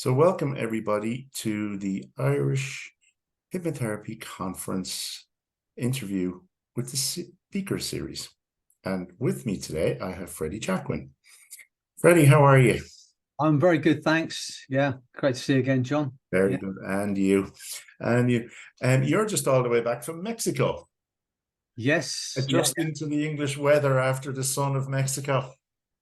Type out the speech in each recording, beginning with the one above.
So welcome everybody to the Irish Hypnotherapy Conference interview with the speaker series. And with me today, I have Freddy Jacquin. Freddy, how are you? I'm very good, thanks. Yeah, great to see you again, John. Very good. And you. And you're just all the way back from Mexico. Yes. Adjusting to the English weather after the sun of Mexico.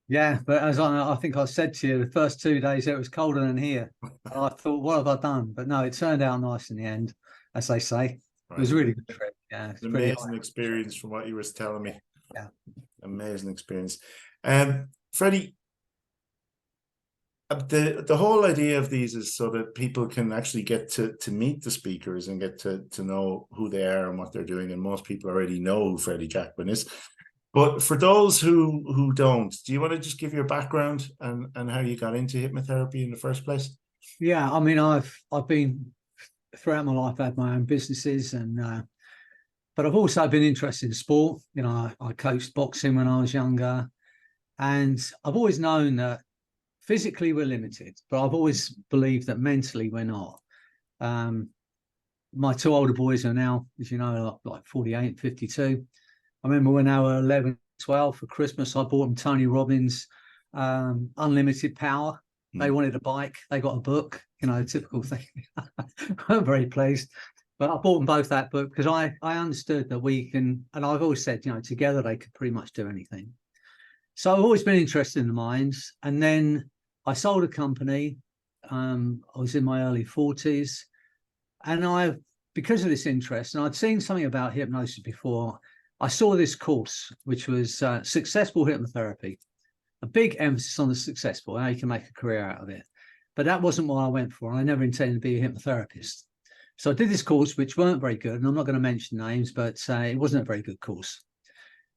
Yeah, but as I think I said to you, the first 2 days it was colder than here. And I thought, what have I done? But no, it turned out nice in the end, as they say. It was a really good trip. Yeah, it's an amazing experience from what you were telling me. Yeah, amazing experience. Freddy, the whole idea of these is so that people can actually get to meet the speakers and get to know who they are and what they're doing. And most people already know who Freddy Jacquin is. But for those who don't, do you want to just give your background and how you got into hypnotherapy in the first place? Yeah, I mean, I've been throughout my life, I had my own businesses, and but I've also been interested in sport. You know, I coached boxing when I was younger, and I've always known that physically we're limited, but I've always believed that mentally we're not. My two older boys are now, as you know, like 48, 52. I remember when they were 11, 12 for Christmas, I bought them Tony Robbins' Unlimited Power. They wanted a bike. They got a book, you know, typical thing. I'm very pleased. But I bought them both that book because I understood that we can, and I've always said, you know, together they could pretty much do anything. So I've always been interested in the minds. And then I sold a company. I was in my early 40s. And because of this interest, and I'd seen something about hypnosis before, I saw this course, which was successful hypnotherapy, a big emphasis on the successful, how you can make a career out of it. But that wasn't what I went for. I never intended to be a hypnotherapist. So I did this course, which weren't very good. And I'm not going to mention names, but it wasn't a very good course.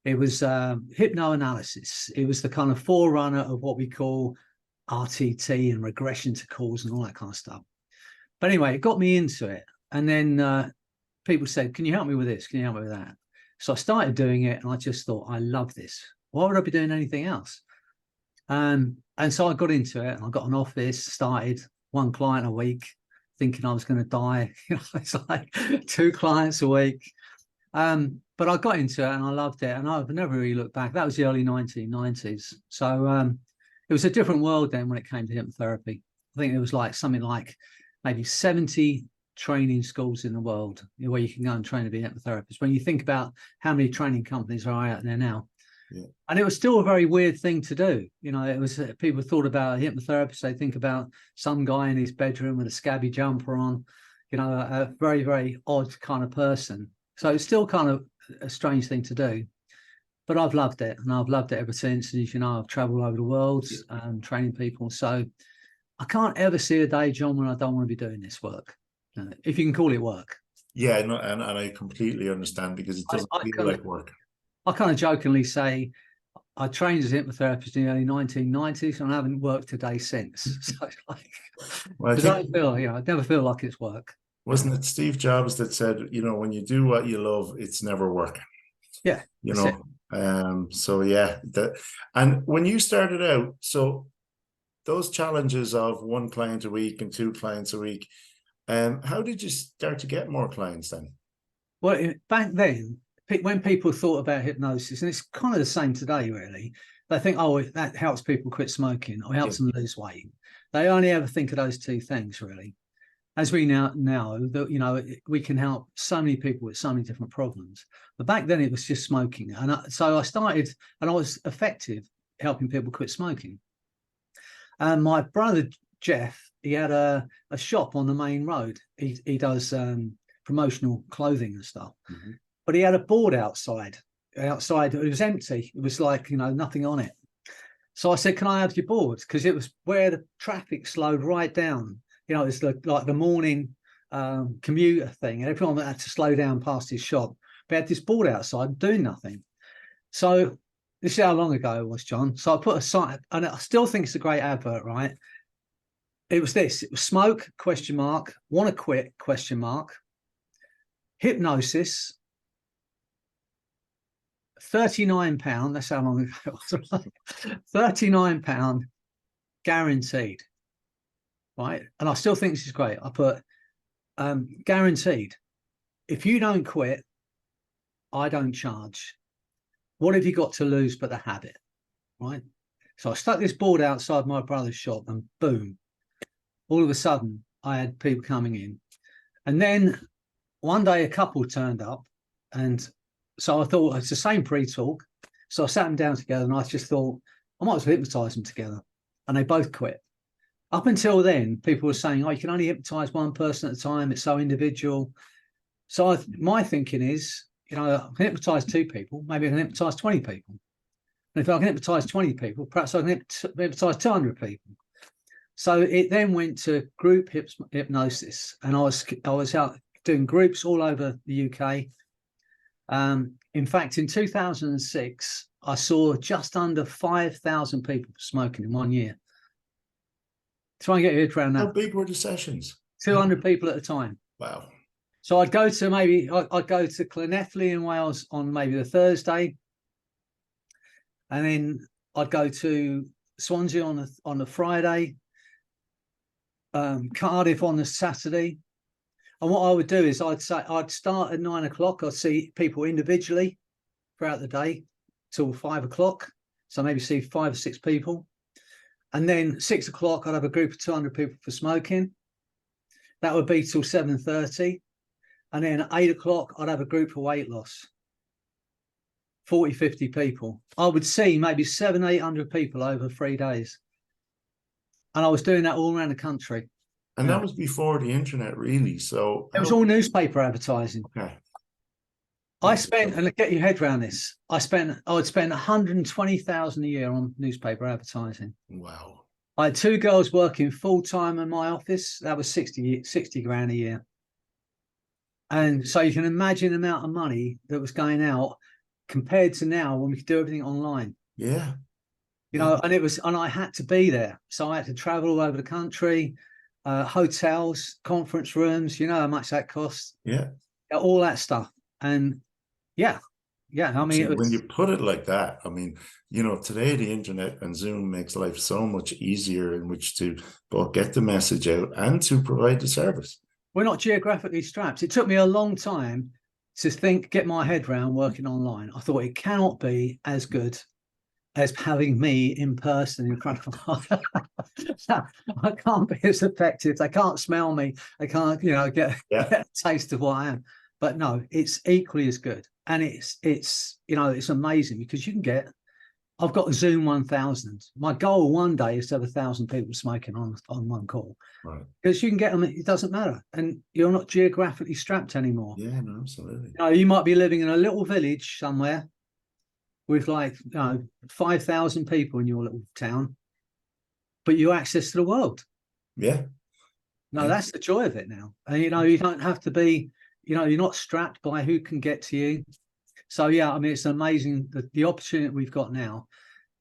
It was hypnoanalysis. It was the kind of forerunner of what we call RTT and regression to cause and all that kind of stuff. But anyway, it got me into it. And then people said, can you help me with this? Can you help me with that? So I started doing it, and I just thought, I love this. Why would I be doing anything else? And so I got into it, and I got an office, started one client a week, thinking I was going to die. You know, it's like 2 clients a week. But I got into it, and I loved it, and I've never really looked back. That was the early 1990s. So it was a different world then when it came to hypnotherapy. I think it was like something like maybe 70 training schools in the world where you can go and train to be a hypnotherapist. When you think about how many training companies are out there now. Yeah. And it was still a very weird thing to do. You know, it was people thought about a hypnotherapist, they think about some guy in his bedroom with a scabby jumper on, you know, a very, very odd kind of person. So it's still kind of a strange thing to do. But I've loved it, and I've loved it ever since. And as you know, I've traveled over the world training people. So I can't ever see a day, John, when I don't want to be doing this work. If you can call it work. Yeah, no, and I completely understand, because it doesn't feel like work. I kind of jokingly say I trained as a hypnotherapist in the early 1990s, and I haven't worked a day since. So like, I never feel like it's work. Wasn't it Steve Jobs that said, you know, when you do what you love, it's never work? Yeah, you know. So yeah, and when you started out, so those challenges of 1 client a week and 2 clients a week, how did you start to get more clients then? Well, back then, when people thought about hypnosis, and it's kind of the same today, really, they think, oh, that helps people quit smoking or helps them lose weight. They only ever think of those 2 things, really. As we now that, you know, we can help so many people with so many different problems. But back then it was just smoking. And so I started, and I was effective helping people quit smoking. And my brother, Jeff, he had a shop on the main road. He does promotional clothing and stuff. Mm-hmm. But he had a board outside. It was empty. It was like, you know, nothing on it. So I said, can I have your board? Because it was where the traffic slowed right down. You know, it's like the morning commuter thing, and everyone had to slow down past his shop. But had this board outside doing nothing. So this is how long ago it was, John. So I put a sign, and I still think it's a great advert, right? It was this. It was smoke, ? Want to quit, ? Hypnosis, £39. That's how long ago it was. £39 guaranteed. right? And I still think this is great. I put guaranteed. If you don't quit, I don't charge. What have you got to lose but the habit, right? So I stuck this board outside my brother's shop, and boom, all of a sudden I had people coming in. And then one day a couple turned up, and so I thought it's the same pre-talk. So I sat them down together, and I just thought I might as well hypnotize them together. And they both quit. Up until then, people were saying, "Oh, you can only hypnotize one person at a time. It's so individual." So my thinking is, I can hypnotize 2 people. Maybe I can hypnotize 20 people. And if I can hypnotize 20 people, perhaps I can hypnotize 200 people. So it then went to group hypnosis, and I was out doing groups all over the UK. In fact, in 2006, I saw just under 5,000 people smoking in 1 year. Try and get your head around that. How big were the sessions? 200 people at a time. Wow. So I'd go to Llanelli in Wales on maybe the Thursday, and then I'd go to Swansea on the Friday, Cardiff on the Saturday. And what I would do is I'd start at 9 o'clock. I'd see people individually throughout the day till 5 o'clock. So maybe see 5 or 6 people. And then 6 o'clock, I'd have a group of 200 people for smoking. That would be till 7:30. And then at 8 o'clock, I'd have a group for weight loss. 40, 50 people. I would see maybe 700, 800 people over 3 days. And I was doing that all around the country. And that was before the internet, really. So it was all newspaper advertising. Okay. I spent, and get your head around this, I would spend 120,000 a year on newspaper advertising. Wow. I had 2 girls working full time in my office. That was 60 grand a year. And so you can imagine the amount of money that was going out compared to now when we could do everything online. Yeah. And I had to be there. So I had to travel all over the country, hotels, conference rooms, how much that costs. Yeah. All that stuff. And yeah. I mean, when you put it like that, I mean, today the internet and Zoom makes life so much easier in which to both get the message out and to provide the service. We're not geographically strapped. It took me a long time to get my head around working online. I thought it cannot be as good as having me in person in front of them. I can't be as effective. They can't smell me. They can't, get a taste of what I am. But no, it's equally as good. And it's amazing because you can get, I've got a Zoom 1000. My goal one day is to have 1,000 people smoking on one call. Right. Because you can get them, it doesn't matter. And you're not geographically strapped anymore. Yeah, no, absolutely. You might be living in a little village somewhere with 5,000 people in your little town, but you access to the world. Yeah. No, that's the joy of it now. And, you don't have to be, you're not strapped by who can get to you. So, yeah, I mean, it's amazing the opportunity we've got now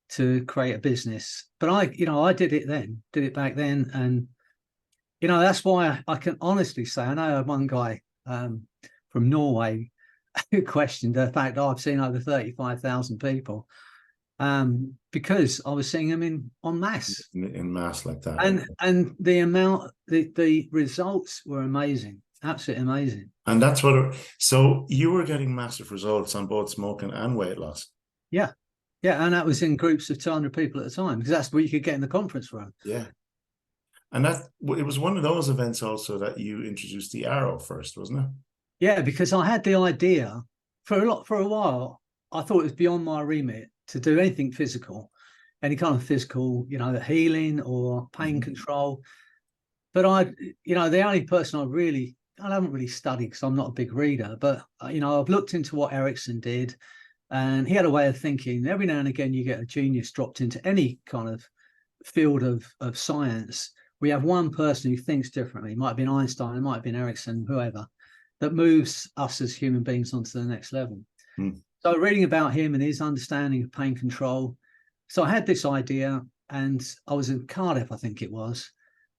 to create a business. But I did it back then. And, that's why I can honestly say, I know one guy from Norway who questioned the fact I've seen over 35,000 people because I was seeing them en masse. In mass like that. And the amount, the results were amazing. Absolutely amazing. And that's so you were getting massive results on both smoking and weight loss. Yeah. And that was in groups of 200 people at a time because that's what you could get in the conference room. Yeah. And it was one of those events also that you introduced the arrow first, wasn't it? Yeah, because I had the idea for a while. I thought it was beyond my remit to do anything physical, any kind of physical, healing or pain control. But the only person I haven't really studied because I'm not a big reader, but I've looked into what Erickson did, and he had a way of thinking. Every now and again, you get a genius dropped into any kind of field of science. We have one person who thinks differently. It might have been Einstein, it might have been Erickson, whoever, that moves us as human beings onto the next level. So reading about him and his understanding of pain control. So I had this idea, and I was in Cardiff, I think it was.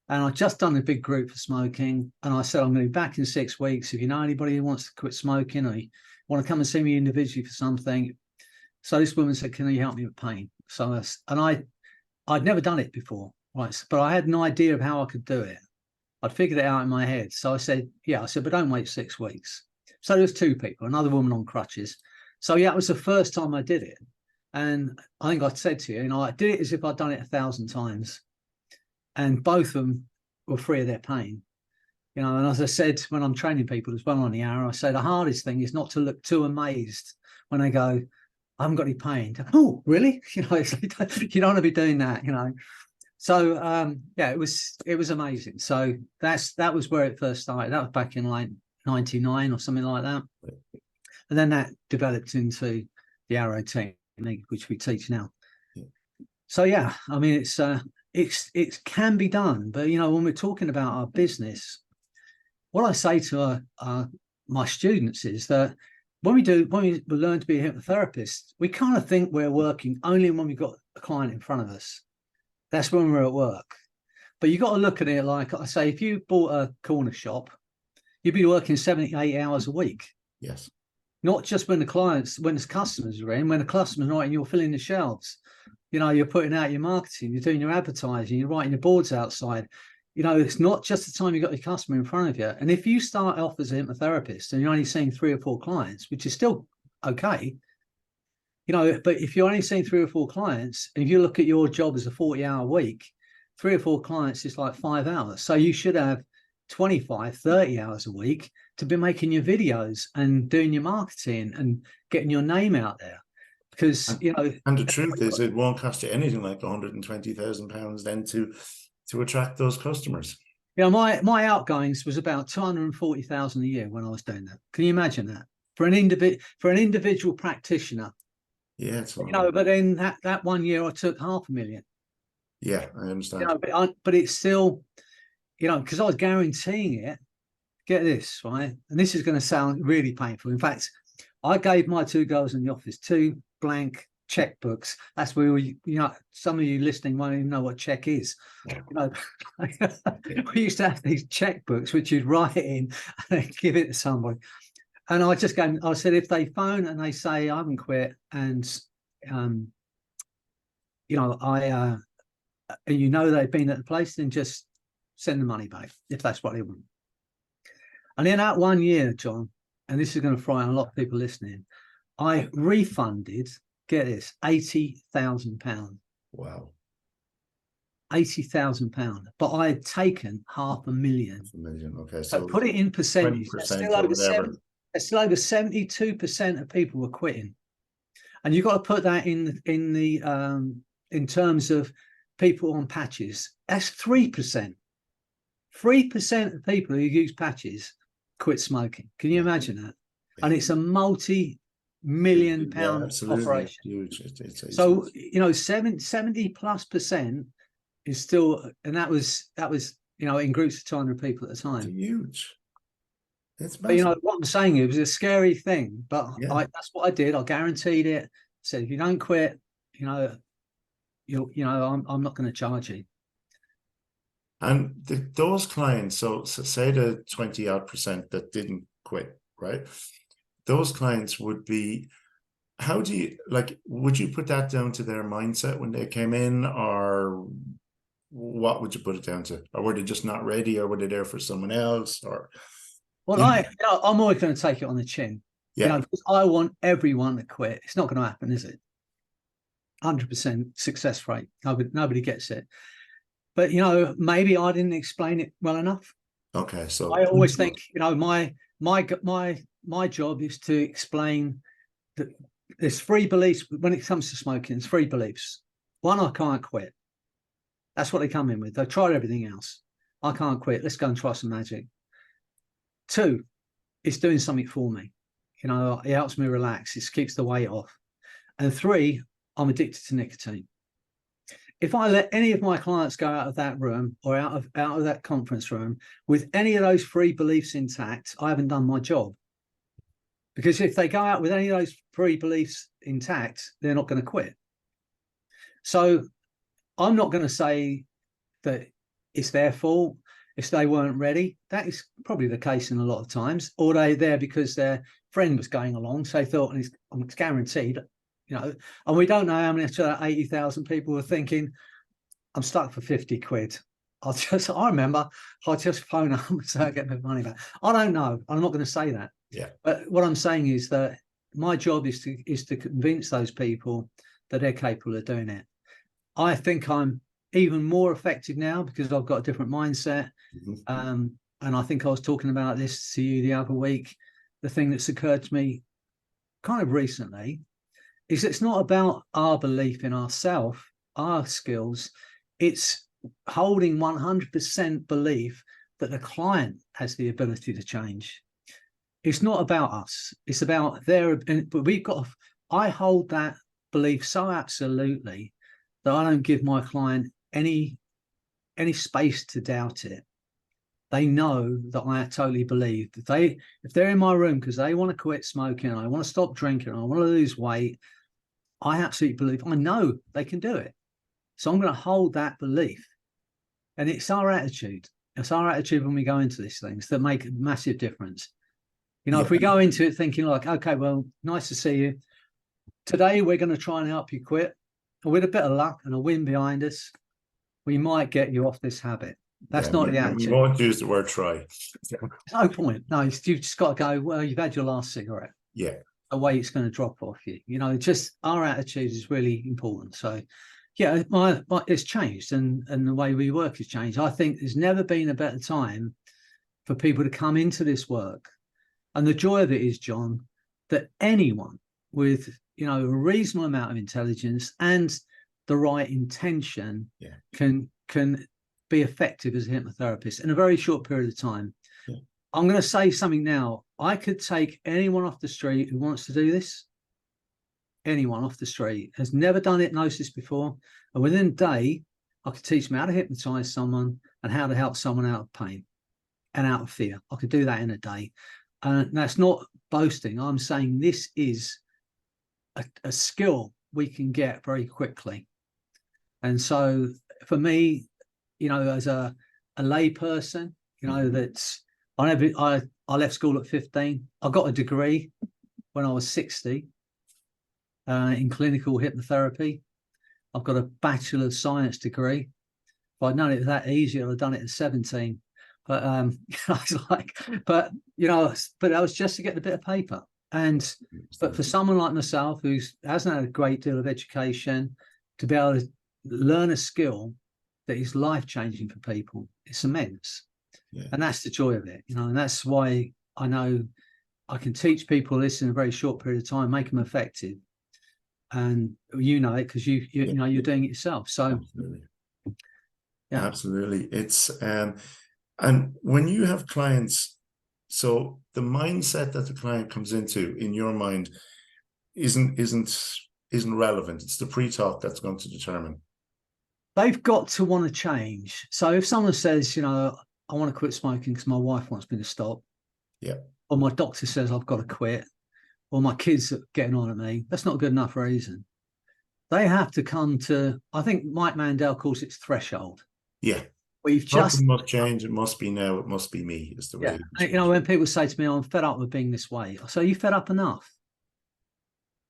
And I'd just done a big group for smoking. And I said, I'm going to be back in 6 weeks. If you know anybody who wants to quit smoking or you want to come and see me individually for something. So this woman said, can you help me with pain? So I'd never done it before. right? But I had an idea of how I could do it. I'd figured it out in my head. So I said, but don't wait 6 weeks. So there was 2 people, another woman on crutches. So yeah, it was the first time I did it. And I think I said to you, I did it as if I'd done it 1,000 times. And both of them were free of their pain. And as I said, when I'm training people as well on the hour, I say the hardest thing is not to look too amazed when they go, I haven't got any pain. Oh, really? It's like, you don't want to be doing that, So it was amazing. So that was where it first started. That was back in like 99 or something like that. And then that developed into the Arrow technique, which we teach now. Yeah. So yeah, I mean it can be done, but when we're talking about our business, what I say to my students is that when we learn to be a hypnotherapist, we kind of think we're working only when we've got a client in front of us. That's when we're at work. But you got to look at it like I say, if you bought a corner shop, you'd be working 78 hours a week. Yes. Not just when the customers are in, when the customers are not in, you're filling the shelves. You're putting out your marketing, you're doing your advertising, you're writing your boards outside. It's not just the time you've got your customer in front of you. And if you start off as a hypnotherapist and you're only seeing 3 or 4 clients, which is still okay, but if you're only seeing 3 or 4 clients, and if you look at your job as a 40-hour week, 3 or 4 clients is like 5 hours. So you should have 25, 30 hours a week to be making your videos and doing your marketing and getting your name out there. Because, and the truth is, it won't cost you anything like £120,000 then to attract those customers. My outgoings was about 240,000 a year when I was doing that. Can you imagine that for an individual practitioner? Yeah, it's but then that 1 year I took 500,000. Yeah, I understand. But it's still, because I was guaranteeing it. Get this, right? And this is going to sound really painful. In fact, I gave my 2 girls in the office 2 blank checkbooks. That's where some of you listening won't even know what check is. We used to have these checkbooks which you'd write it in and then give it to somebody. And I said, if they phone and they say I haven't quit, and they've been at the place, then just send the money back if that's what they want. And in that 1 year, John, and this is going to frighten a lot of people listening, I refunded, get this, £80,000. Wow. £80,000. But I had taken 500,000. £500,000. Okay. So put it in percentage. 20% still over 72% of people were quitting. And you've got to put that in terms of people on patches. That's 3%. 3% of people who use patches quit smoking. Can you imagine that? And it's a multi-million-pound operation. Huge. So 70+% is still, and that was in groups of 200 people at the time. It's huge. It's massive. But what I'm saying, it was a scary thing, but that's what I did. I guaranteed it. I said, if you don't quit, I'm not going to charge you. And those clients, so say the 20-odd% that didn't quit, right? Those clients would be, how do you, would you put that down to their mindset when they came in, or what would you put it down to? Or were they just not ready, or were they there for someone else? Or I'm always going to take it on the chin. Yeah. Because I want everyone to quit. It's not going to happen, is it? 100% success rate. Nobody gets it. But, maybe I didn't explain it well enough. Okay. So I always think, my job is to explain that there's 3 beliefs when it comes to smoking. There's 3 beliefs. 1, I can't quit. That's what they come in with. They've tried everything else. I can't quit. Let's go and try some magic. 2, it's doing something for me. It helps me relax. It keeps the weight off. And 3, I'm addicted to nicotine. If I let any of my clients go out of that room or out of that conference room with any of those 3 beliefs intact, I haven't done my job. Because if they go out with any of those 3 beliefs intact, they're not going to quit. So I'm not going to say that it's their fault if they weren't ready. That is probably the case in a lot of times. Or they're there because their friend was going along, so they thought, and it's guaranteed, and we don't know how many of that 80,000 people were thinking, I'm stuck for 50 quid. I remember I just phone up and say I get my money back. I don't know. I'm not going to say that. Yeah. But what I'm saying is that my job is to convince those people that they're capable of doing it. I think I'm even more effective now because I've got a different mindset. Mm-hmm. And I think I was talking about this to you the other week. The thing that's occurred to me kind of recently is it's not about our belief in ourselves, our skills. It's holding 100% belief that the client has the ability to change. It's not about us. It's about but I hold that belief so absolutely that I don't give my client any space to doubt it. They know that I totally believe that if they're in my room because they want to quit smoking, and I want to stop drinking, and I want to lose weight, I absolutely believe, I know they can do it. So I'm going to hold that belief. And it's our attitude. It's our attitude when we go into these things that make a massive difference. If we go into it thinking like, okay, well, nice to see you. Today, we're going to try and help you quit. And with a bit of luck and a win behind us, we might get you off this habit. That's not the attitude. We won't use the word try. No point. No, you've just got to go, well, you've had your last cigarette. Yeah. The way it's going to drop off you. Just our attitude is really important. So, yeah, it's changed and the way we work has changed. I think there's never been a better time for people to come into this work. And the joy of it is, John, that anyone with, a reasonable amount of intelligence and the right intention can be effective as a hypnotherapist in a very short period of time. Yeah. I'm going to say something now. I could take anyone off the street who wants to do this. Anyone off the street has never done hypnosis before. And within a day, I could teach them how to hypnotize someone and how to help someone out of pain and out of fear. I could do that in a day. And that's not boasting. I'm saying this is a skill we can get very quickly. And so for me, as a lay person, that's I left school at 15. I got a degree when I was 60 in clinical hypnotherapy. I've got a Bachelor of Science degree. If I'd known it was that easy, I'd have done it at 17. But I was like, but that was just to get a bit of paper. But for someone like myself who hasn't had a great deal of education, to be able to learn a skill that is life-changing for people, it's immense. Yeah. And that's the joy of it, and that's why I know I can teach people this in a very short period of time, make them effective. And it because you're doing it yourself. So absolutely. Yeah, absolutely. It's and when you have clients, so the mindset that the client comes into in your mind isn't relevant. It's the pre-thought that's going to determine. They've got to want to change. So if someone says, I want to quit smoking because my wife wants me to stop. Yeah. Or my doctor says I've got to quit. Or my kids are getting on at me. That's not a good enough reason. They have to come to, I think Mike Mandel calls it threshold. Yeah. Something must change. It must be now. It must be me. Is the way. When people say to me, I'm fed up with being this way. I say, are you fed up enough?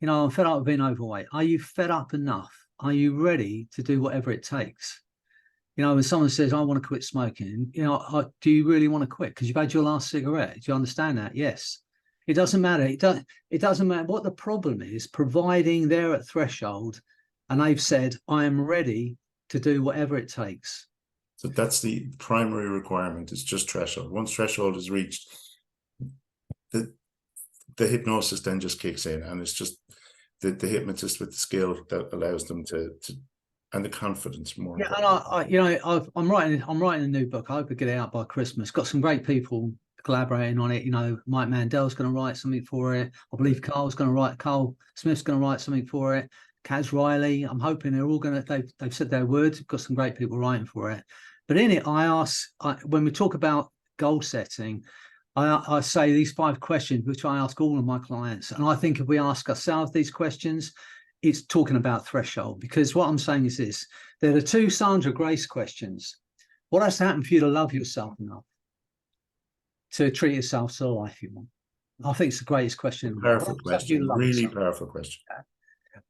I'm fed up with being overweight. Are you fed up enough? Are you ready to do whatever it takes? When someone says, I want to quit smoking, do you really want to quit? Because you've had your last cigarette. Do you understand that? Yes. It doesn't matter. It doesn't matter what the problem is, providing they're at threshold and they've said, I am ready to do whatever it takes. So that's the primary requirement. It's just threshold. Once threshold is reached, the hypnosis then just kicks in, and it's just the hypnotist with the skill that allows them to and the confidence more. Yeah, and I'm writing a new book. I hope I get it out by Christmas. Got some great people collaborating on it. Mike Mandel's going to write something for it. I believe Carl Smith's going to write something for it. Kaz Riley. I'm hoping they're all going to. They've said their words. We've got some great people writing for it. But in it, when we talk about goal setting, I say these 5 questions, which I ask all of my clients. And I think if we ask ourselves these questions, it's talking about threshold. Because what I'm saying is this: there are 2 Sandra Grace questions. What has to happen for you to love yourself enough to treat yourself to the life you want? I think it's the greatest question. Powerful question. Really powerful question.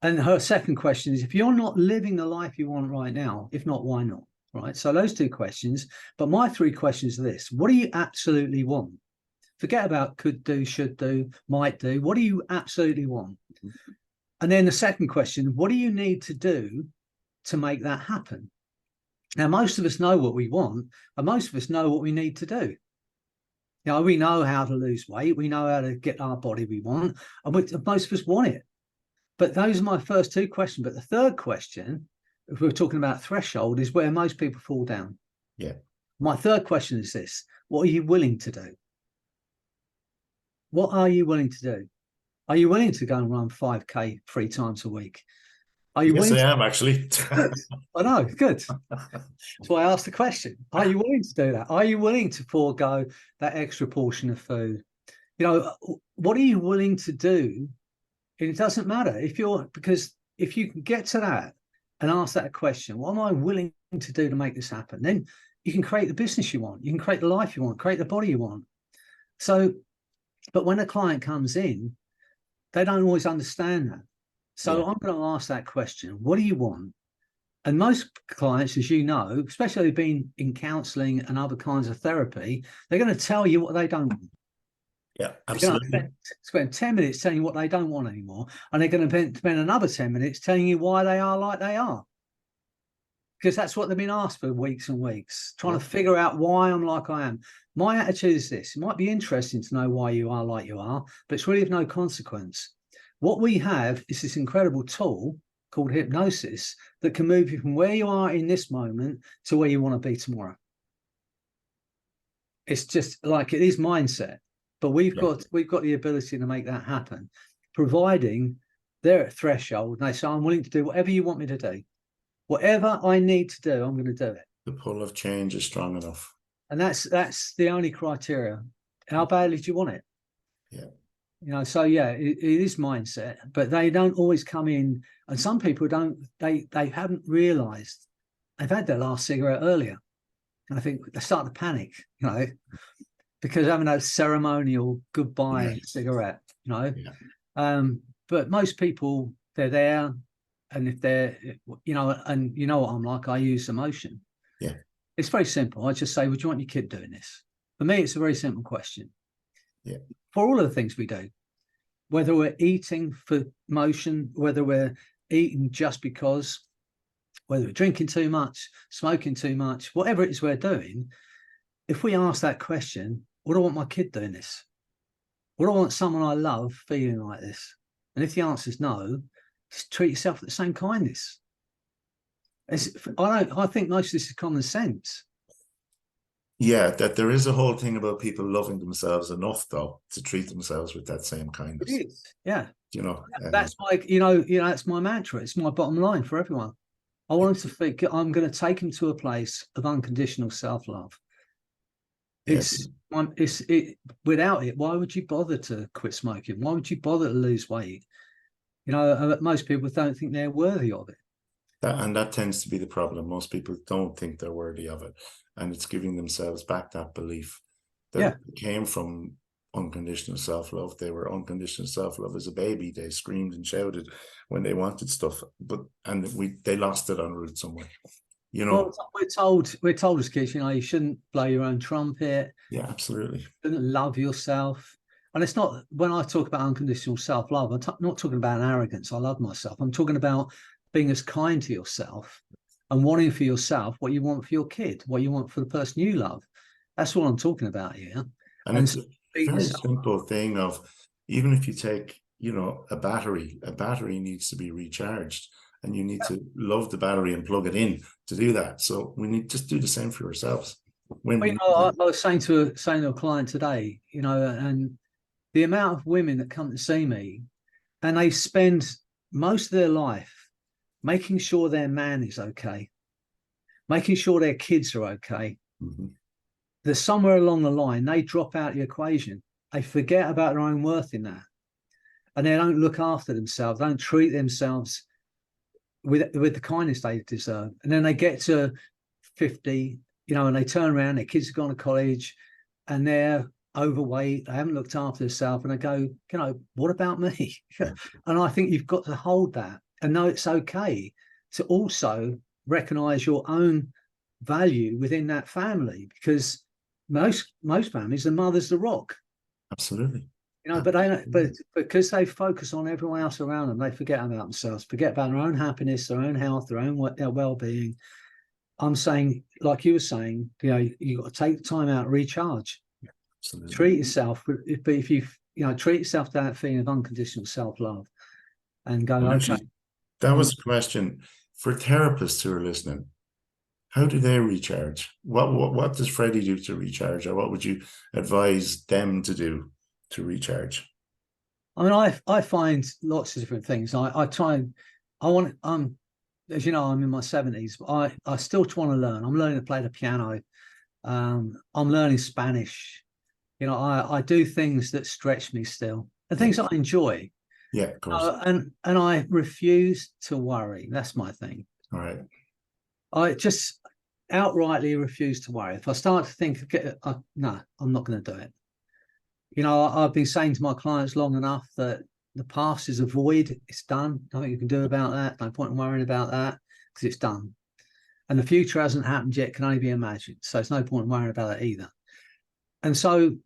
And her second question is, if you're not living the life you want right now, if not, why not? Right. So those two questions. But my three questions are this: what do you absolutely want? Forget about could do, should do, might do. What do you absolutely want? And then the second question: what do you need to do to make that happen? Now, most of us know what we want, and most of us know what we need to do. You know, we know how to lose weight, we know how to get our body we want, and most of us want it. But those are my first two questions. But the third question, if we're talking about threshold, is where most people fall down. Yeah. My third question is this: what are you willing to do? What are you willing to do? Are you willing to go and run 5K 3 times a week? Are you Yes, willing? I am actually. I know, good. That's why I asked the question. Are you willing to do that? Are you willing to forego that extra portion of food? You know, what are you willing to do? And it doesn't matter because if you can get to that and ask that question, what am I willing to do to make this happen? Then you can create the business you want. You can create the life you want, create the body you want. So, but when a client comes in, they don't always understand that. So I'm going to ask that question: what do you want? And most clients, as you know, especially being in counseling and other kinds of therapy, they're going to tell you what they don't want. Yeah, absolutely. They're going to spend 10 minutes telling you what they don't want anymore. And they're going to spend another 10 minutes telling you why they are like they are. Because that's what they've been asked for weeks and weeks, trying to figure out why I'm like I am. My attitude is this: it might be interesting to know why you are like you are, but it's really of no consequence. What we have is this incredible tool called hypnosis that can move you from where you are in this moment to where you want to be tomorrow. It's just like it is mindset, but we've got the ability to make that happen, providing they're at threshold and they say, I'm willing to do whatever you want me to do. Whatever I need to do, I'm going to do it. The pull of change is strong enough. And that's the only criteria. How badly do you want it? Yeah. You know, so it is mindset, but they don't always come in. And some people don't, they haven't realized they've had their last cigarette earlier. And I think they start to panic, you know, because having that ceremonial goodbye cigarette, you know. Yeah. But most people, they're there. And if they're, you know, and you know what I'm like, I use emotion. Yeah. It's very simple. I just say, would you want your kid doing this? For me, it's a very simple question. Yeah. For all of the things we do, whether we're eating for motion, whether we're eating just because, whether we're drinking too much, smoking too much, whatever it is we're doing, if we ask that question, would I want my kid doing this? Would I want someone I love feeling like this? And if the answer is no, just treat yourself with the same kindness. I think most of this is common sense. Yeah, that there is a whole thing about people loving themselves enough, though, to treat themselves with that same kindness. It is, yeah. You know, that's like that's my mantra. It's my bottom line for everyone. I want them to think I'm going to take them to a place of unconditional self-love. Without it, why would you bother to quit smoking? Why would you bother to lose weight? You know, most people don't think they're worthy of it. That tends to be the problem. Most people don't think they're worthy of it. And it's giving themselves back that belief that came from unconditional self-love. They were unconditional self-love as a baby. They screamed and shouted when they wanted stuff, they lost it en route somewhere. You know, we're told as kids, you know, you shouldn't blow your own trumpet. Yeah, absolutely. You shouldn't love yourself. And it's not, when I talk about unconditional self-love, I'm not talking about arrogance. I love myself. I'm talking about being as kind to yourself and wanting for yourself what you want for your kid, what you want for the person you love. That's what I'm talking about here. And it's a very simple thing of, even if you take, you know, a battery needs to be recharged, and you need to love the battery and plug it in to do that. So we need to just do the same for ourselves. I was saying to a client today, you know, and the amount of women that come to see me, and they spend most of their life making sure their man is okay, making sure their kids are okay. Mm-hmm. There's somewhere along the line, they drop out the equation. They forget about their own worth in that. And they don't look after themselves, don't treat themselves with the kindness they deserve. And then they get to 50, you know, and they turn around, their kids have gone to college, and they're overweight, they haven't looked after themselves, and I go, what about me? And I think you've got to hold that and know it's okay to also recognize your own value within that family, because most families, the mother's the rock. Absolutely. But but because they focus on everyone else around them, they forget about themselves, forget about their own happiness, their own health, their own well-being. I'm saying, like you were saying, you've got to take the time out, recharge, treat yourself. But if you treat yourself to that feeling of unconditional self-love, and go, okay. That was a question for therapists who are listening. How do they recharge? What does Freddy do to recharge, or what would you advise them to do to recharge? I mean, I find lots of different things. I try. As you know, I'm in my 70s, but I still want to learn. I'm learning to play the piano. I'm learning Spanish. I do things that stretch me still, and things that I enjoy. Yeah, of course. And I refuse to worry. That's my thing. All right. I just outrightly refuse to worry. If I start to think, no, I'm not going to do it. I've been saying to my clients long enough that the past is a void. It's done. Nothing you can do about that. No point in worrying about that, because it's done. And the future hasn't happened yet, can only be imagined. So it's no point in worrying about it either. And so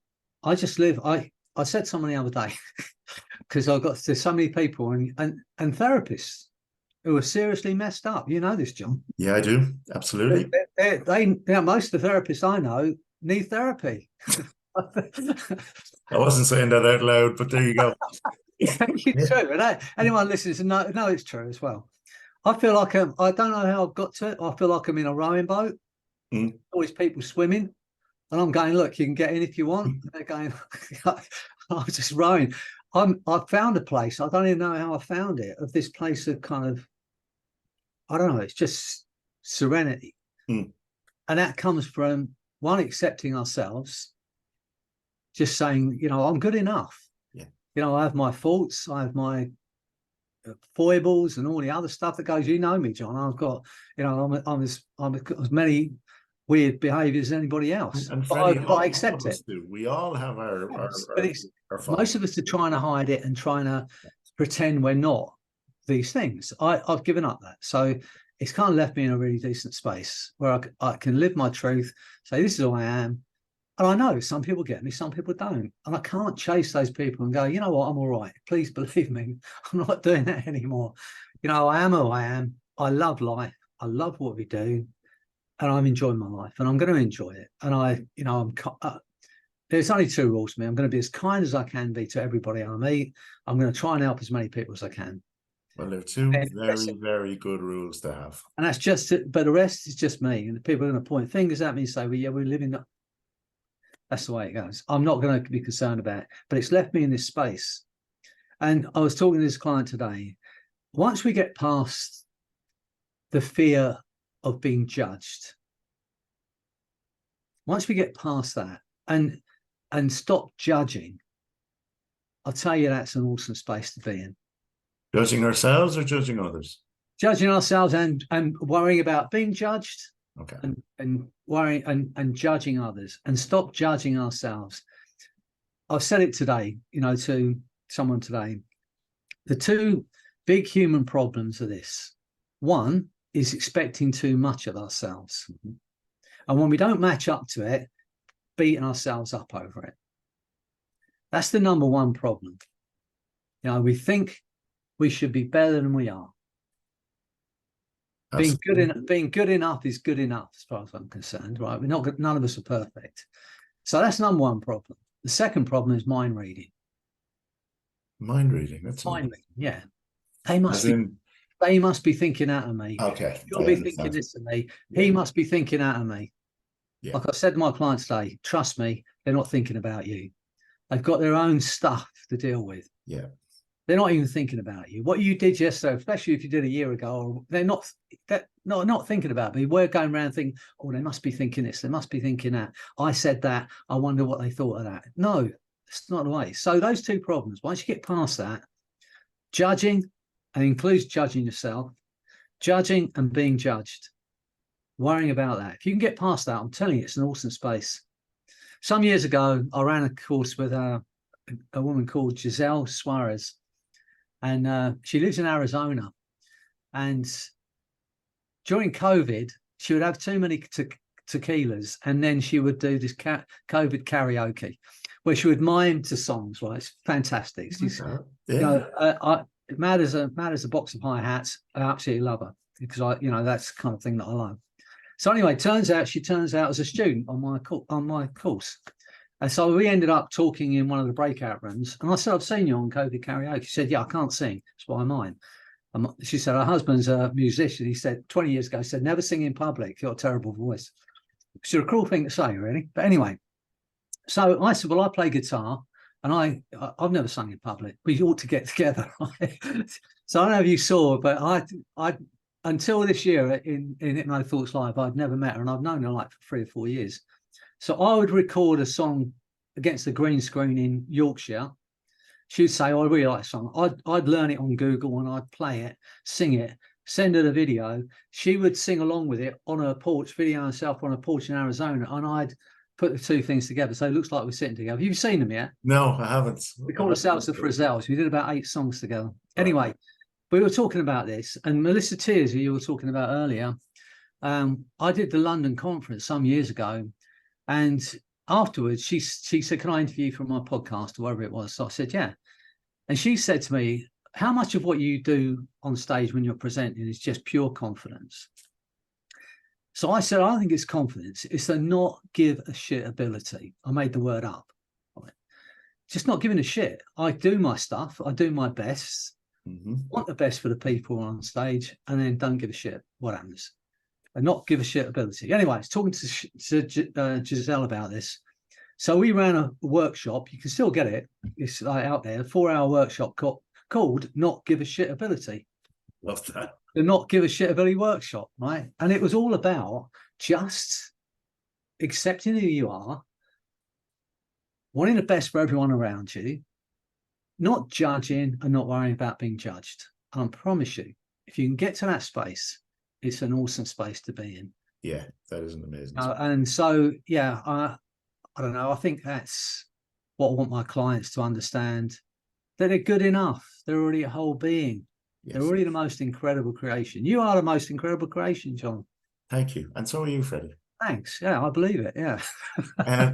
I just live. I said to someone the other day, because there's so many people and therapists who are seriously messed up. You know this, John. Yeah, I do. Absolutely. Most of the therapists I know need therapy. I wasn't saying that out loud, but there you go. It's true. And anyone listening to know it's true as well. I feel like I don't know how I've got to it. I feel like I'm in a rowing boat. Always people swimming, and I'm going, look, you can get in if you want. And they're going, I'm just rowing. I've found a place. I don't even know how I found it. Of this place of kind of, I don't know. It's just serenity, and that comes from one, accepting ourselves. Just saying, I'm good enough. Yeah. I have my faults, I have my foibles, and all the other stuff that goes. You know me, John. I've got, I'm as many weird behaviours as anybody else. And Freddy, I accept it. We all have our most of us are trying to hide it and trying to pretend we're not these things. I've given up that. So it's kind of left me in a really decent space where I can live my truth, say this is who I am. And I know some people get me, some people don't. And I can't chase those people and go, you know what, I'm all right. Please believe me, I'm not doing that anymore. I am who I am. I love life. I love what we do. And I'm enjoying my life, and I'm going to enjoy it. And there's only two rules for me. I'm going to be as kind as I can be to everybody I meet. I'm going to try and help as many people as I can. Well, they're two very, very good rules to have. And that's just it. But the rest is just me. And the people are going to point fingers at me and say, well, yeah, we're living. That's the way it goes. I'm not going to be concerned about it. But it's left me in this space. And I was talking to this client today. Once we get past the fear of being judged, once we get past that and stop judging, I'll tell you that's an awesome space to be in. Judging ourselves or judging others? Judging ourselves and worrying about being judged. Okay. And worrying and judging others, and stop judging ourselves. I've said it today, to someone today. The two big human problems are this. One is expecting too much of ourselves. And when we don't match up to it, beating ourselves up over it. That's the number one problem. We think we should be better than we are. Being good enough is good enough, as far as I'm concerned, right? None of us are perfect. So that's number one problem. The second problem is mind reading. Mind reading. That's mind reading. Yeah. They must be thinking out of me. Okay. You'll be thinking this of me. Yeah. He must be thinking out of me. Yeah. Like I said to my clients today, trust me, they're not thinking about you. They've got their own stuff to deal with. Yeah. They're not even thinking about you. What you did yesterday, especially if you did a year ago, they're not thinking about me. We're going around thinking, oh, they must be thinking this. They must be thinking that. I said that. I wonder what they thought of that. No, it's not the way. So those two problems, once you get past that, judging, and includes judging yourself, judging and being judged, worrying about that. If you can get past that, I'm telling you, it's an awesome space. Some years ago, I ran a course with a woman called Giselle Suarez, and she lives in Arizona. And during COVID, she would have too many tequilas, and then she would do this COVID karaoke, where she would mime to songs. Right, it's fantastic. She's, mad as a box of hi-hats. I absolutely love her because that's the kind of thing that I love. So anyway, she turns out as a student on my course. And so we ended up talking in one of the breakout rooms. And I said, I've seen you on COVID karaoke. She said, yeah, I can't sing. That's why I mime. She said, her husband's a musician. He said 20 years ago, he said, never sing in public. You've got a terrible voice. It's a cruel thing to say, really. But anyway, so I said, well, I play guitar and I've never sung in public. We ought to get together. So I don't know if you saw, but I until this year in Hypno Thoughts Live, I'd never met her, and I've known her like for 3 or 4 years. So I would record a song against the green screen in Yorkshire. She'd say, oh, I really like a song. I'd learn it on Google and I'd play it, sing it, send her the video. She would sing along with it on her porch, video herself on a porch in Arizona, and I'd put the two things together. So it looks like we're sitting together. Have you seen them yet? No, I haven't. We call ourselves the Frizzels. We did about 8 songs together. Anyway, we were talking about this, and Melissa Tears, who you were talking about earlier, I did the London conference some years ago, and afterwards she said, can I interview you for my podcast or whatever it was? So I said, yeah. And she said to me, how much of what you do on stage when you're presenting is just pure confidence? So I said, I think it's confidence. It's the not give a shit ability. I made the word up. Just not giving a shit. I do my stuff. I do my best. Want the best for the people on stage, and then don't give a shit what happens. And not give a shit ability. Anyway, I was talking to Giselle about this. So we ran a workshop. You can still get it. It's out there. A 4-hour workshop called Not Give a Shit Ability. Love that. The Not Give a Shit Ability workshop, right? And it was all about just accepting who you are, wanting the best for everyone around you, not judging and not worrying about being judged. And I promise you, if you can get to that space, it's an awesome space to be in. Yeah, that is an amazing and so, yeah, I don't know. I think that's what I want my clients to understand, that they're good enough. They're already a whole being. Yes. They're already the most incredible creation. You are the most incredible creation, John. Thank you. And so are you, Freddie. Thanks. Yeah, I believe it. Yeah.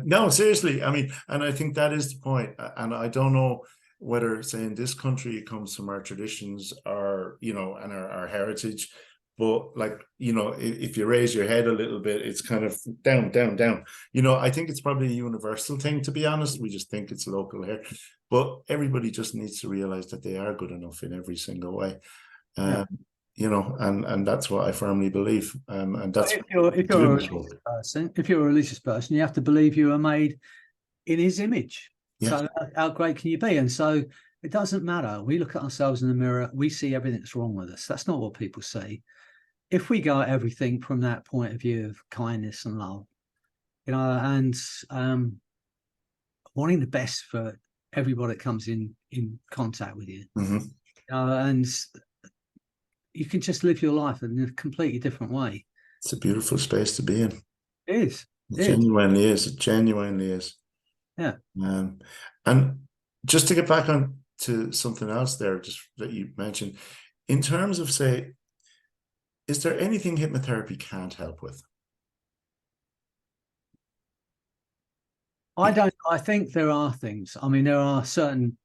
No, seriously. I mean, and I think that is the point. And I don't know whether, say, in this country it comes from our traditions or, and our heritage. But like, if you raise your head a little bit, it's kind of down, down, down. I think it's probably a universal thing, to be honest. We just think it's local here. But everybody just needs to realize that they are good enough in every single way. And that's what I firmly believe. And that's if you're a religious person, you have to believe you are made in his image. Yes. So how great can you be? And so it doesn't matter. We look at ourselves in the mirror, we see everything that's wrong with us. That's not what people say. If we go at everything from that point of view of kindness and love, and wanting the best for everybody that comes in contact with you, and you can just live your life in a completely different way. It's a beautiful space to be in. It is. It genuinely is. It genuinely is. Yeah. And just to get back on to something else there, just that you mentioned, in terms of, say, is there anything hypnotherapy can't help with? I think there are things. I mean, there are certain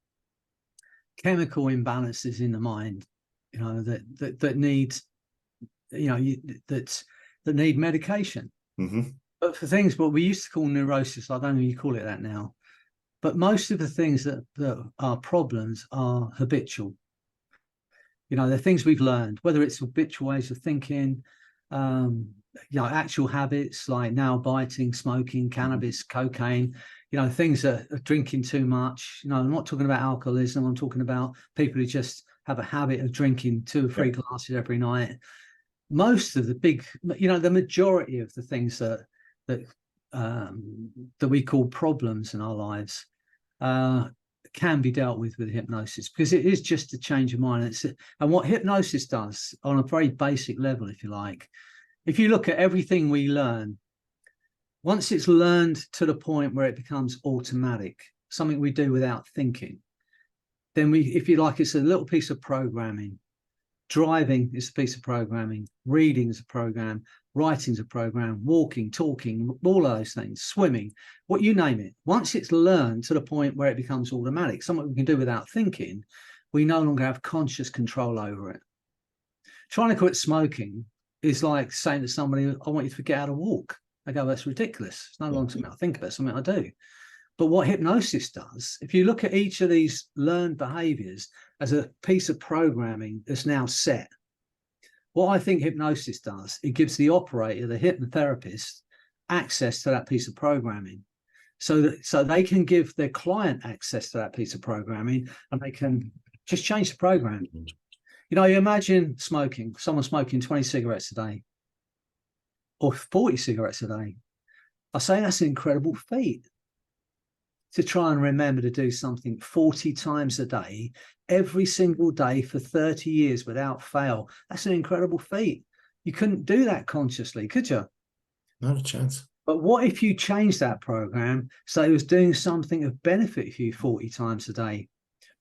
chemical imbalances in the mind, that need, that need medication. But for things what we used to call neurosis, I don't know if you call it that now, but most of the things that are problems are habitual. They're things we've learned, whether it's habitual ways of thinking, actual habits like nail biting, smoking, cannabis, cocaine, things that are drinking too much. I'm not talking about alcoholism. I'm talking about people who just have a habit of drinking 2 or 3 glasses every night. Most of the big, the majority of the things that we call problems in our lives can be dealt with hypnosis, because it is just a change of mind. And what hypnosis does on a very basic level, if you like, if you look at everything we learn once it's learned to the point where it becomes automatic, something we do without thinking, then if you like, it's a little piece of programming. Driving is a piece of programming. Reading is a program. Writing is a program. Walking, talking, all of those things. Swimming, what you name it. Once it's learned to the point where it becomes automatic, something we can do without thinking, we no longer have conscious control over it. Trying to quit smoking is like saying to somebody, I want you to forget how to walk. They go, that's ridiculous. It's no longer something I think about, something I do. But what hypnosis does, if you look at each of these learned behaviors as a piece of programming that's now set, what I think hypnosis does, it gives the operator, the hypnotherapist, access to that piece of programming. So they can give their client access to that piece of programming, and they can just change the program. You know, you imagine smoking, someone smoking 20 cigarettes a day or 40 cigarettes a day. I say that's an incredible feat. To try and remember to do something 40 times a day, every single day for 30 years without fail. That's an incredible feat. You couldn't do that consciously, could you? Not a chance. But what if you changed that program so it was doing something of benefit for you 40 times a day,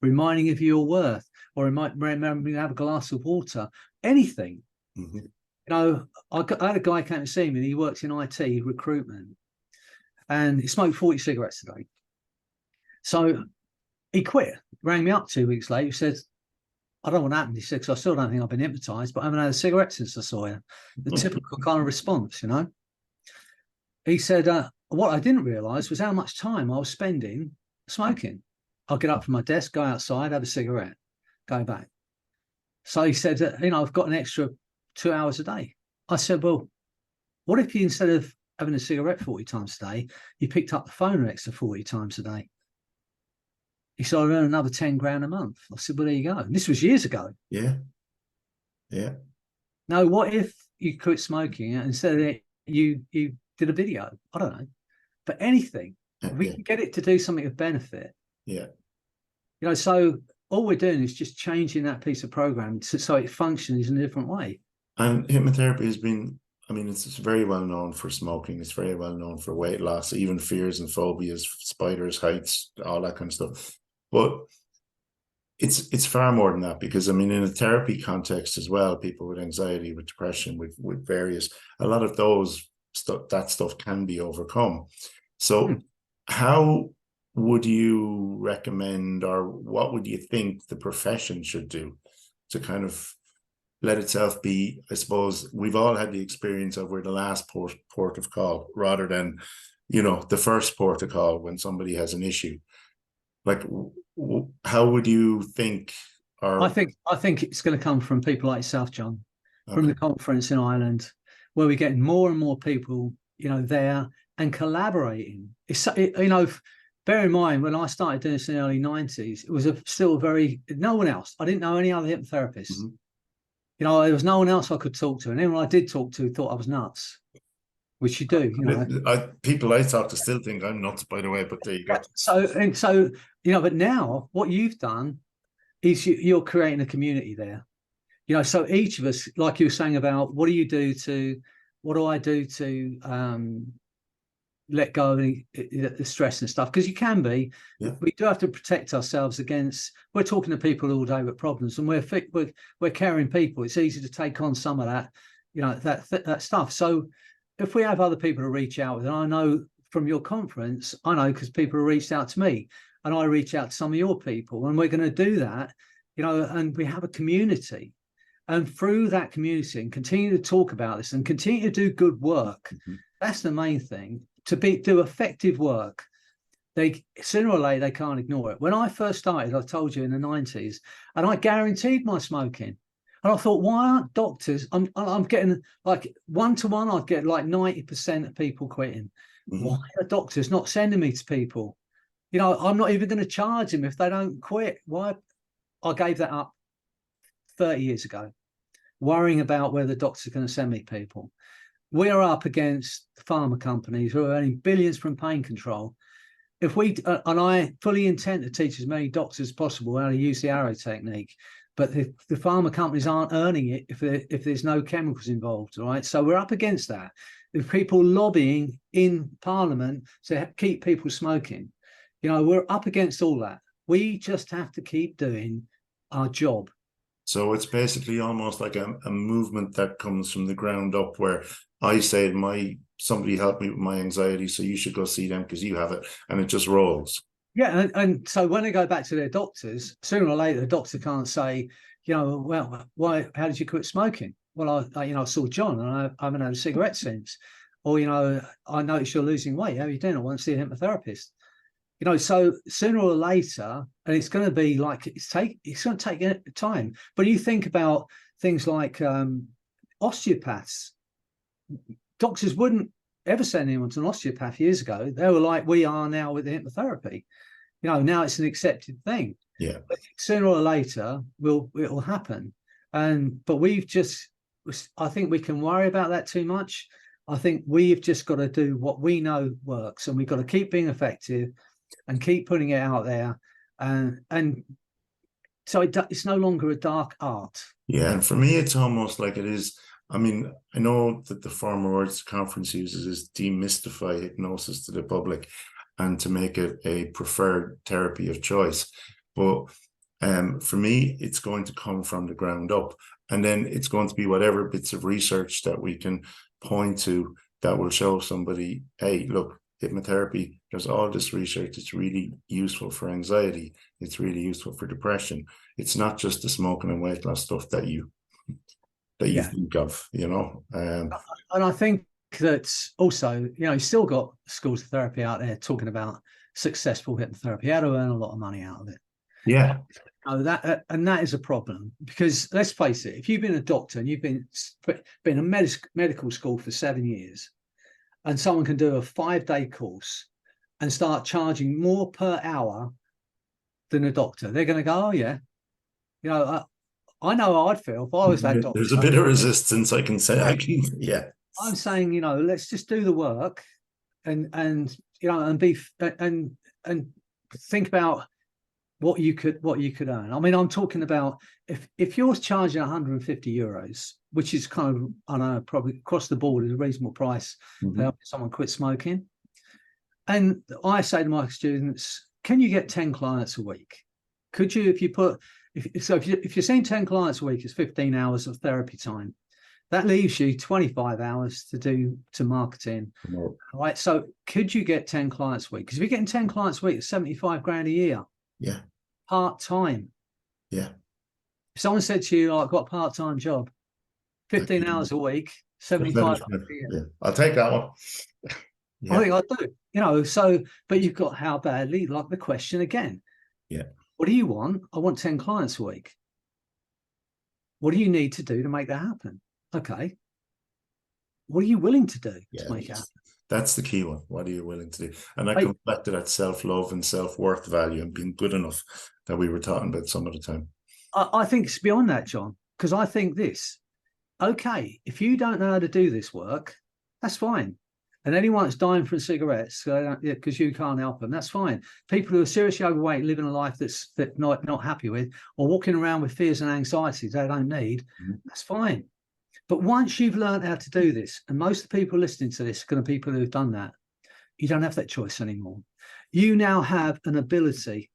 reminding you of your worth, or it might remember you have a glass of water, anything. Mm-hmm. You know, I had a guy came to see me, and he works in IT recruitment, and he smoked 40 cigarettes a day. So he quit, rang me up 2 weeks later. He said, I don't know what happened. He said, because I still don't think I've been hypnotized, but I haven't had a cigarette since I saw you. The typical kind of response, you know. He said, what I didn't realize was how much time I was spending smoking. I'll get up from my desk, go outside, have a cigarette, go back. So he said, you know, I've got an extra 2 hours a day. I said, well, what if you, instead of having a cigarette 40 times a day, you picked up the phone an extra 40 times a day? He said, I earn another 10 grand a month. I said, well, there you go. And this was years ago. Yeah. Yeah. Now, what if you quit smoking and instead of it, you did a video? I don't know. But anything, if we can get it to do something of benefit. Yeah. You know, so all we're doing is just changing that piece of program so it functions in a different way. And hypnotherapy has been, I mean, it's very well known for smoking. It's very well known for weight loss, even fears and phobias, spiders, heights, all that kind of stuff. But it's far more than that, because I mean, in a therapy context as well, people with anxiety, with depression, with various, a lot of that stuff can be overcome. So how would you recommend, or what would you think the profession should do to kind of let itself be, I suppose, we've all had the experience of we're the last port of call rather than, you know, the first port of call when somebody has an issue. Like, how would you think? Or I think it's going to come from people like yourself, John, from the conference in Ireland, where we're getting more and more people, you know, there and collaborating. You know, bear in mind, when I started doing this in the early 90s, it was still very, no one else. I didn't know any other hypnotherapists. Mm-hmm. You know, there was no one else I could talk to. And anyone I did talk to thought I was nuts, which you do. You know, people I talk to still think I'm nuts, by the way, but there you go. So, you know, but now what you've done is you're creating a community there. You know, so each of us, like you were saying about what do I do to let go of the stress and stuff, because you can be, we do have to protect ourselves against, we're talking to people all day with problems, and we're caring people. It's easy to take on some of that, you know, that stuff. So if we have other people to reach out with, and I know from your conference, I know because people have reached out to me, and I reach out to some of your people, and we're going to do that, you know, and we have a community. And through that community, and continue to talk about this and continue to do good work. Mm-hmm. That's the main thing. To do effective work, they sooner or later they can't ignore it. When I first started, I told you in the 90s, and I guaranteed my smoking. And I thought, why aren't doctors? I'm getting like 1-to-1. I'd get like 90% of people quitting. Mm-hmm. Why are doctors not sending me to people? You know, I'm not even going to charge them if they don't quit. Why? I gave that up 30 years ago, worrying about whether doctors are going to send me people. We are up against pharma companies who are earning billions from pain control. If we, and I fully intend to teach as many doctors as possible how to use the arrow technique, but the pharma companies aren't earning it if there's no chemicals involved, right? So we're up against that. If people lobbying in Parliament to keep people smoking, we're up against all that. We just have to keep doing our job. So it's basically almost like a movement that comes from the ground up, where I say somebody helped me with my anxiety, so you should go see them because you have it, and it just rolls. Yeah, and so when they go back to their doctors, sooner or later the doctor can't say, well, why? How did you quit smoking? Well, I saw John and I haven't had a cigarette since. Or, I noticed you're losing weight. How are you doing? I want to see a hypnotherapist. So sooner or later, and it's going to be like it's going to take time. But you think about things like osteopaths. Doctors wouldn't ever send anyone to an osteopath years ago. They were like we are now with the hypnotherapy. Now it's an accepted thing. Yeah. But sooner or later, it will happen. But I think we can worry about that too much. I think we've just got to do what we know works, and we've got to keep being effective and keep putting it out there. And so it's no longer a dark art. Yeah. And for me, it's almost like it is. I mean, I know that the former words the conference uses is demystify hypnosis to the public and to make it a preferred therapy of choice. But for me, it's going to come from the ground up. And then it's going to be whatever bits of research that we can point to that will show somebody, hey, look, hypnotherapy, there's all this research. It's really useful for anxiety. It's really useful for depression. It's not just the smoking and weight loss stuff that you think of, And I think that also, you still got schools of therapy out there talking about successful hypnotherapy, how to earn a lot of money out of it. Yeah. That is a problem, because let's face it, if you've been a doctor and you've been in medical school for 7 years, and someone can do a 5-day course and start charging more per hour than a doctor, they're going to go, oh yeah, I know how I'd feel if I was that doctor. There's a bit of resistance, I can say. Yeah. I'm saying, let's just do the work and think about what you could earn. I mean, I'm talking about if you're charging 150 euros, which is kind of, I don't know, probably across the board is a reasonable price to help someone quit smoking. And I say to my students, can you get 10 clients a week? Could you, if you're seeing 10 clients a week, it's 15 hours of therapy time. That leaves you 25 hours to marketing. No. Right. So could you get 10 clients a week? Because if you're getting 10 clients a week, it's 75 grand a year. Yeah. Part-time. Yeah. If someone said to you, I've got a part-time job, 15 hours a week, 75 a year. Yeah. I'll take that one. Yeah. I think I do. But you've got how badly, like the question again. Yeah. What do you want? I want 10 clients a week. What do you need to do to make that happen? Okay. What are you willing to do to make it happen? That's the key one. What are you willing to do? And that comes back to that self-love and self-worth value and being good enough that we were talking about some of the time. I think it's beyond that, John, because I think this, okay, if you don't know how to do this work, that's fine. And anyone that's dying from cigarettes because you can't help them, that's fine. People who are seriously overweight, living a life that's not happy with, or walking around with fears and anxieties they don't need, that's fine. But once you've learned how to do this, and most of the people listening to this are going to be people who've done that, you don't have that choice anymore. You now have an ability,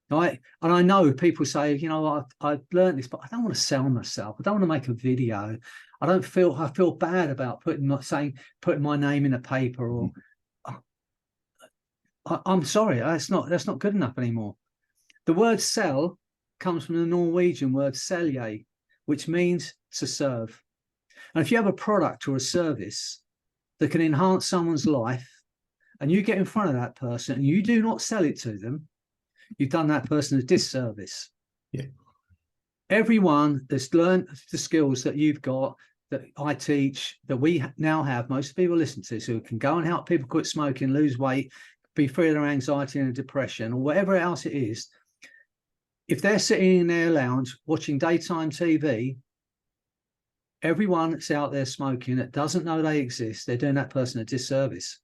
right? And I know people say, I've learned this, but I don't want to sell myself. I don't want to make a video. I feel bad about putting my name in a paper, or I'm sorry, that's not good enough anymore. The word sell comes from the Norwegian word selje, which means to serve. And if you have a product or a service that can enhance someone's life, and you get in front of that person and you do not sell it to them, you've done that person a disservice. Yeah. Everyone that's learned the skills that you've got, that I teach, that we now have, most people listen to, so can go and help people quit smoking, lose weight, be free of their anxiety and depression, or whatever else it is. If they're sitting in their lounge watching daytime TV, everyone that's out there smoking that doesn't know they exist, they're doing that person a disservice.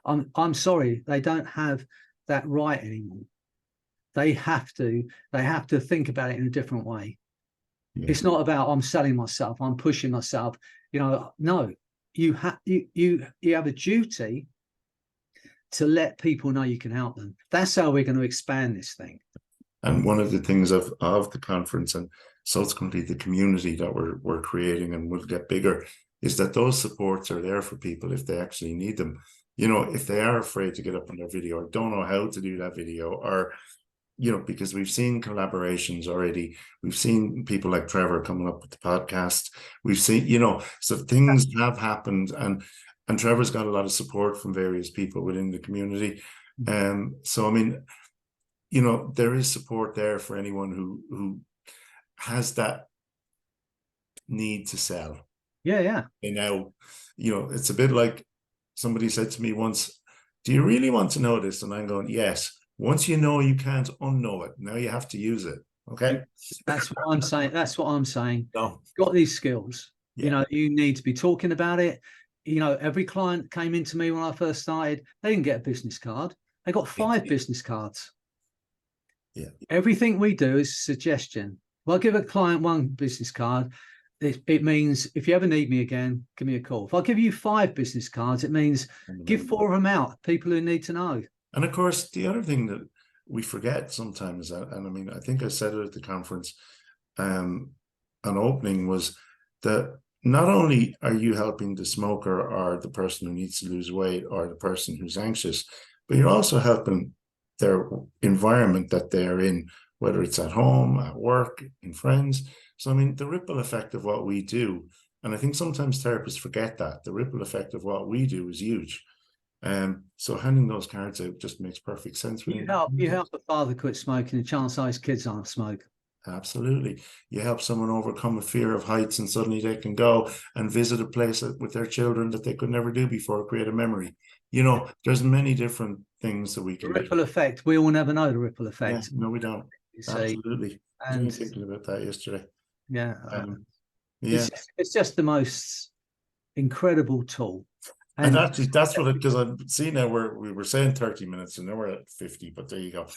I'm sorry, they don't have that right anymore. they have to think about it in a different way. Yeah. It's not about I'm selling myself, I'm pushing myself. No, you have a duty to let people know you can help them. That's how we're going to expand this thing. And one of the things of the conference and subsequently the community that we're creating and will get bigger is that those supports are there for people if they actually need them. If they are afraid to get up on their video or don't know how to do that video, or because we've seen collaborations already. We've seen people like Trevor coming up with the podcast. We've seen, so things have happened, and Trevor's got a lot of support from various people within the community. So, I mean, there is support there for anyone who has that need to sell. Yeah. It's a bit like somebody said to me once, do you really want to know this? And I'm going, yes. Once you know, you can't unknow it. Now you have to use it. Okay. That's what I'm saying. No. Got these skills. Yeah. You need to be talking about it. Every client came into me when I first started. They didn't get a business card. They got 5 business cards. Yeah. Everything we do is suggestion. Well, I give a client 1 business card. It means if you ever need me again, give me a call. If I give you 5 business cards, it means give 4 of them out. People who need to know. And of course, the other thing that we forget sometimes, and I mean, I think I said it at the conference, an opening, was that not only are you helping the smoker or the person who needs to lose weight or the person who's anxious, but you're also helping their environment that they're in, whether it's at home, at work, in friends. So, I mean, the ripple effect of what we do, and I think sometimes therapists forget that, the ripple effect of what we do is huge. So handing those cards out just makes perfect sense. You help a father quit smoking, and chance his kids aren't smoke. Absolutely. You help someone overcome a fear of heights, and suddenly they can go and visit a place with their children that they could never do before, create a memory. There's many different things that we can do. Ripple effect. We will never know the ripple effect. Yeah, no, we don't. Absolutely. I was thinking about that yesterday. Yeah. Yeah. It's just the most incredible tool. And actually, that's what because I've seen now we were saying 30 minutes and now we're at 50, but there you go.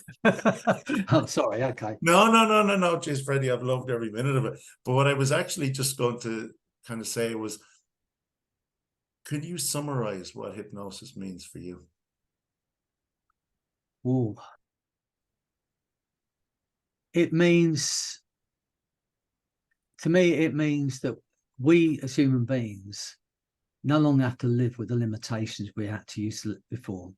Oh, sorry. Okay. No. Jeez, Freddie, I've loved every minute of it. But what I was actually just going to kind of say was, could you summarize what hypnosis means for you? Ooh. To me, it means that we as human beings no longer have to live with the limitations we had to use before.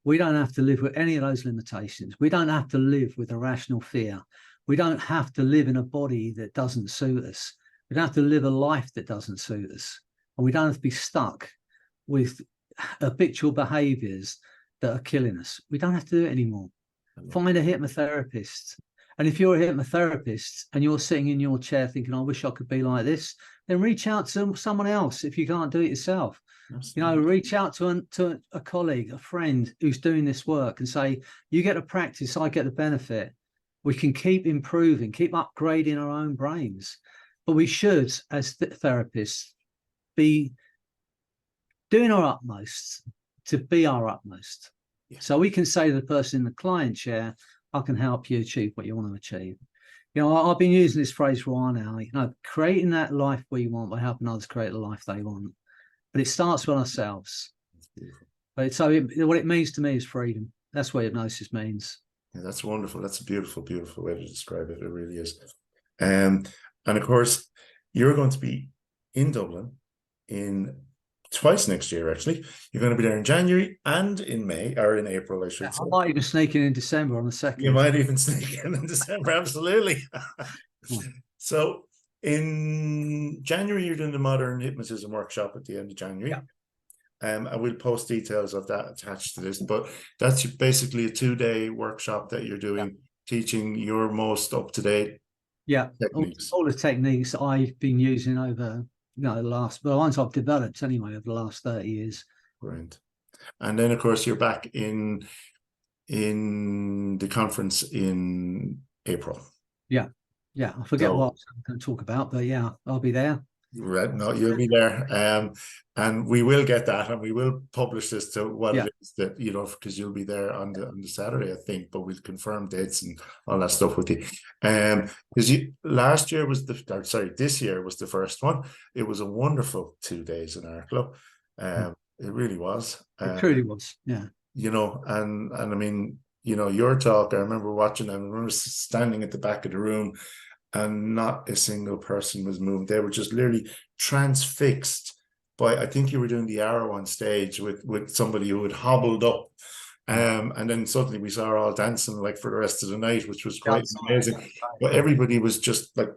We don't have to live with any of those limitations. We don't have to live with irrational fear. We don't have to live in a body that doesn't suit us. We don't have to live a life that doesn't suit us. And we don't have to be stuck with habitual behaviors that are killing us. We don't have to do it anymore. Find a hypnotherapist. And if you're a hypnotherapist and you're sitting in your chair thinking, I wish I could be like this, then reach out to someone else if you can't do it yourself. Absolutely. Reach out to a colleague, a friend who's doing this work and say, you get to practice, I get the benefit. We can keep improving, keep upgrading our own brains. But we should, as therapists, be doing our utmost to be our utmost. Yeah. So we can say to the person in the client chair, I can help you achieve what you want to achieve. I've been using this phrase for a while now, creating that life we want by helping others create the life they want. But it starts with ourselves. But what it means to me is freedom. That's what hypnosis means. Yeah, that's wonderful. That's a beautiful, beautiful way to describe it. It really is. And of course, you're going to be in Dublin twice next year, actually. You're going to be there in January and in May, or in April, I should say. I might even sneak in December on the 2nd. You might even sneak in December, absolutely. So in January, you're doing the Modern Hypnotism Workshop at the end of January. Yeah. I will post details of that attached to this, but that's basically a 2-day workshop that you're doing, teaching your most up-to-date techniques. All the techniques I've been using over the ones I've developed anyway over the last 30 years. Brilliant. And then, of course, you're back in the conference in April. Yeah. I forget what I'm going to talk about, but yeah, I'll be there. Right, no, you'll be there, and we will get that, and we will publish this to what Yeah. it is that, you know, because you'll be there on the Saturday, I think, but we'll confirm dates and all that stuff with you. Because last year was this year was the first one. It was a wonderful 2 days in our club. It really was. It truly was. Yeah. You know, and I mean, you know, your talk, I remember watching, I remember standing at the back of the room, and not a single person was moving. They were just literally transfixed by, I think you were doing the arrow on stage with somebody who had hobbled up. And then suddenly we saw her all dancing like for the rest of the night, which was quite amazing. But everybody was just like,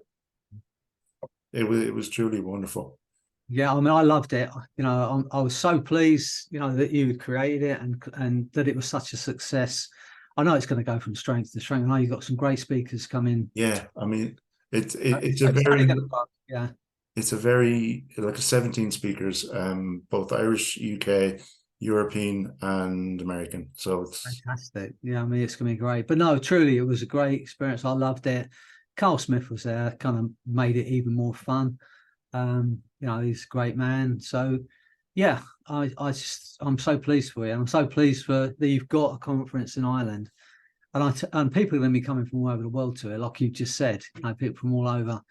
it was truly wonderful. Yeah, I mean, I loved it. You know, I was so pleased, you know, that you created it and that it was such a success. I know it's going to go from strength to strength. I know you've got some great speakers coming. Yeah, I mean, it's yeah. It's a very, like 17 speakers, both Irish, UK, European, and American. So it's Fantastic. Yeah, I mean, it's going to be great. But no, truly, it was a great experience. I loved it. Carl Smith was there, kind of made it even more fun. You know, he's a great man. So, yeah, I'm so pleased for you. And I'm so pleased that you've got a conference in Ireland. And people are going to be coming from all over the world to it, like you just said. You know, people from all over.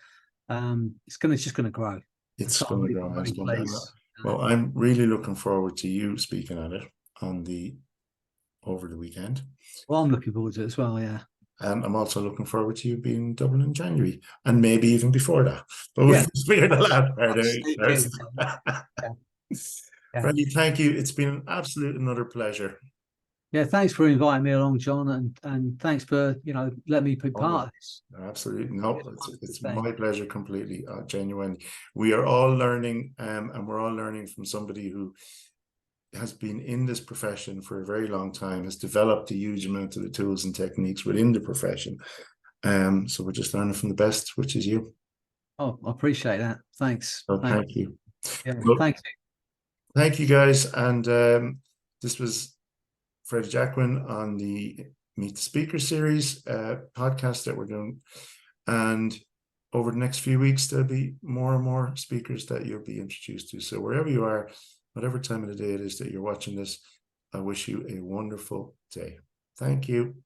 It's just going to grow. It's So going to grow. It's going to grow. Well, I'm really looking forward to you speaking at it over the weekend. Well, I'm looking forward to it as well. Yeah. And I'm also looking forward to you being in Dublin in January, and maybe even before that. But Yeah. we'll figure the last part out. Yeah. Freddy, thank you. It's been an absolute another pleasure. Yeah, thanks for inviting me along, John, and thanks for, you know, letting me be part of this. Absolutely. No, it's my pleasure completely, genuinely. We are all learning, and we're all learning from somebody who has been in this profession for a very long time, has developed a huge amount of the tools and techniques within the profession. So we're just learning from the best, which is you. Oh, I appreciate that. Thanks. So thank you. Yeah, thank you. Thank you, guys. And this was Freddy Jacquin on the Meet the Speaker series podcast that we're doing. And over the next few weeks, there'll be more and more speakers that you'll be introduced to. So wherever you are, whatever time of the day it is that you're watching this, I wish you a wonderful day. Thank you.